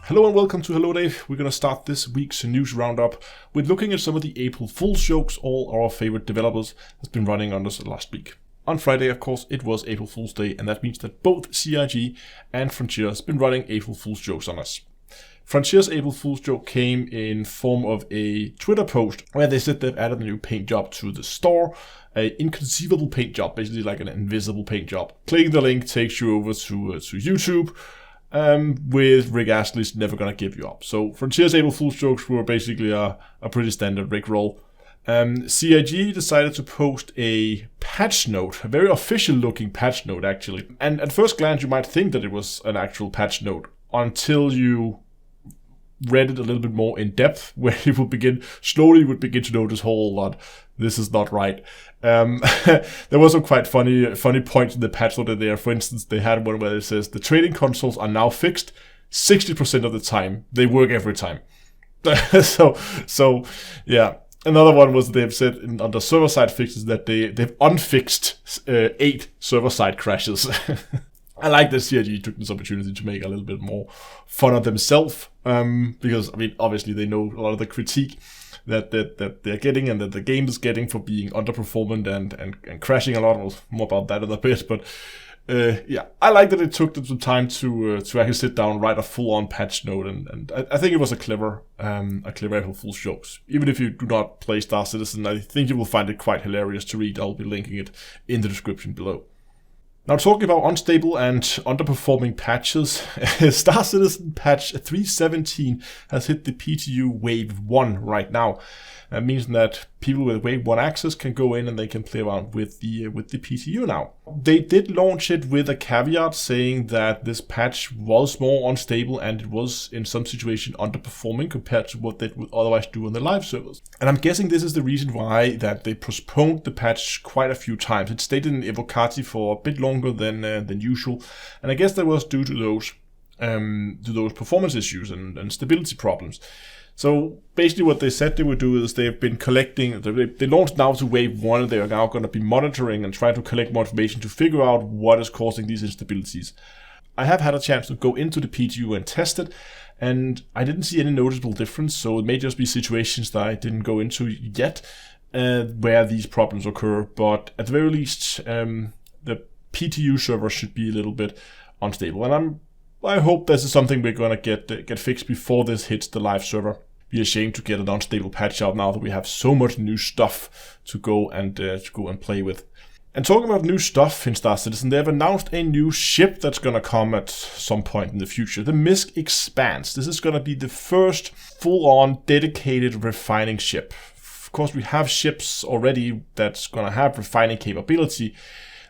Hello and welcome to Hello Dave. We're going to start this week's news roundup with looking at some of the April Fool's jokes all our favorite developers has been running on us last week. On Friday, of course, it was April Fool's Day, and that means that both CIG and Frontier has been running April Fool's jokes on us. Frontier's April Fool's joke came in form of a Twitter post where they said they've added a new paint job to the store, an inconceivable paint job, basically like an invisible paint job. Clicking the link takes you over to YouTube. With Rick Astley's Never Gonna Give You Up. So Frontier's April Fool's jokes were basically a pretty standard Rick roll. CIG decided to post a patch note, a very official looking patch note actually. And at first glance you might think that it was an actual patch note until you read it a little bit more in depth, where you would slowly begin to notice whole lot. This is not right. There was some quite funny points in the patch note there. For instance, they had one where it says the trading consoles are now fixed 60% of the time. They work every time. so yeah. Another one was they've said under server-side fixes that they've unfixed 8 server-side crashes. I like that CIG took this opportunity to make a little bit more fun of themselves, because I mean obviously they know a lot of the critique that they're getting and that the game is getting for being underperformant and crashing a lot. We'll more about that in a bit, but yeah, I like that it took them some time to actually sit down and write a full-on patch note, and I think it was a clever April Fool's jokes. Even if you do not play Star Citizen, I think you will find it quite hilarious to read. I'll be linking it in the description below. Now, talking about unstable and underperforming patches, Star Citizen patch 3.17 has hit the PTU Wave 1 right now. That means that people with Wave 1 access can go in and they can play around with the PTU now. They did launch it with a caveat saying that this patch was more unstable and it was in some situation underperforming compared to what they would otherwise do on the live servers. And I'm guessing this is the reason why that they postponed the patch quite a few times. It stayed in Evocati for a bit longer than usual, and I guess that was due to those performance issues and stability problems. So basically what they said they would do is they've been collecting, they launched now to Wave 1, and they are now going to be monitoring and trying to collect more information to figure out what is causing these instabilities. I have had a chance to go into the PTU and test it, and I didn't see any noticeable difference, so it may just be situations that I didn't go into yet where these problems occur, but at the very least the PTU server should be a little bit unstable, and I hope this is something we're going to get fixed before this hits the live server. Be ashamed to get an unstable patch out now that we have so much new stuff to go and play with. And talking about new stuff in Star Citizen, they have announced a new ship that's going to come at some point in the future, the MISC Expanse. This is going to be the first full-on dedicated refining ship. Of course, we have ships already that's going to have refining capability,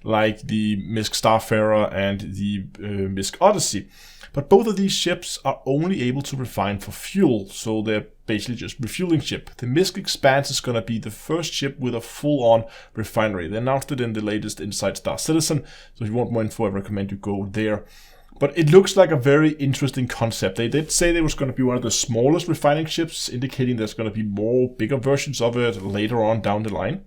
like the MISC Starfarer and the MISC Odyssey. But both of these ships are only able to refine for fuel, so they're basically just refueling ship. The MISC Expanse is going to be the first ship with a full-on refinery. They announced it in the latest Inside Star Citizen, so if you want more info, I recommend you go there. But it looks like a very interesting concept. They did say there was going to be one of the smallest refining ships, indicating there's going to be more bigger versions of it later on down the line.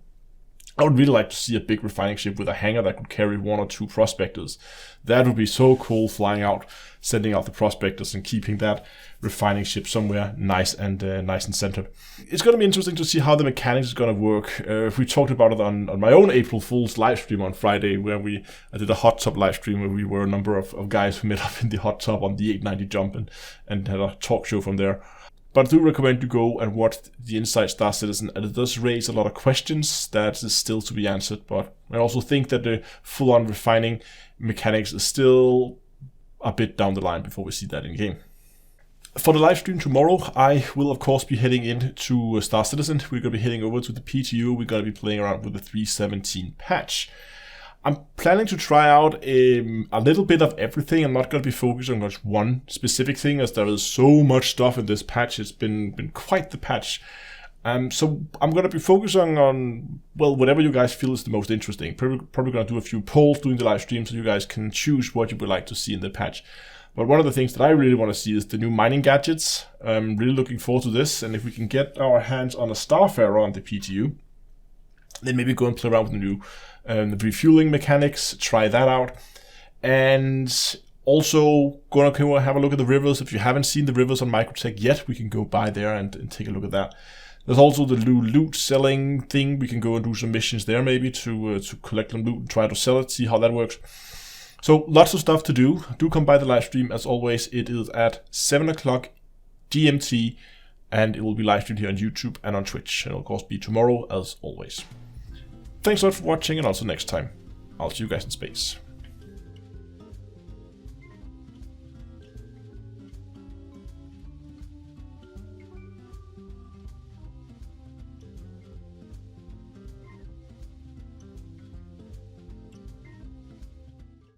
I would really like to see a big refining ship with a hangar that could carry 1 or 2 prospectors. That would be so cool, flying out, sending out the prospectors and keeping that refining ship somewhere nice and centered. It's going to be interesting to see how the mechanics is going to work. We talked about it on my own April Fool's live stream on Friday, where I did a hot tub live stream where we were a number of guys who met up in the hot tub on the 890 jump and had a talk show from there. But I do recommend you go and watch the Inside Star Citizen, and it does raise a lot of questions that is still to be answered. But I also think that the full-on refining mechanics is still a bit down the line before we see that in game. For the live stream tomorrow, I will of course be heading into Star Citizen. We're going to be heading over to the PTU. We're going to be playing around with the 3.17 patch. I'm planning to try out a little bit of everything. I'm not going to be focused on just one specific thing, as there is so much stuff in this patch. It's been quite the patch. So I'm going to be focusing on, well, whatever you guys feel is the most interesting. Probably going to do a few polls during the live stream so you guys can choose what you would like to see in the patch. But one of the things that I really want to see is the new mining gadgets. I'm really looking forward to this. And if we can get our hands on a Starfarer on the PTU, then maybe go and play around with the new refueling mechanics, try that out. And Also, gonna come have a look at the rivers. If you haven't seen the rivers on Microtech yet, we can go by there and take a look at that. There's also the loot selling thing. We can go and do some missions there maybe to collect some loot and try to sell it, see how that works. So lots of stuff to do. Do come by the live stream. As always, it is at 7 o'clock GMT, and it will be live streamed here on YouTube and on Twitch. And it'll of course be tomorrow as always. Thanks a lot for watching, and also next time, I'll see you guys in space.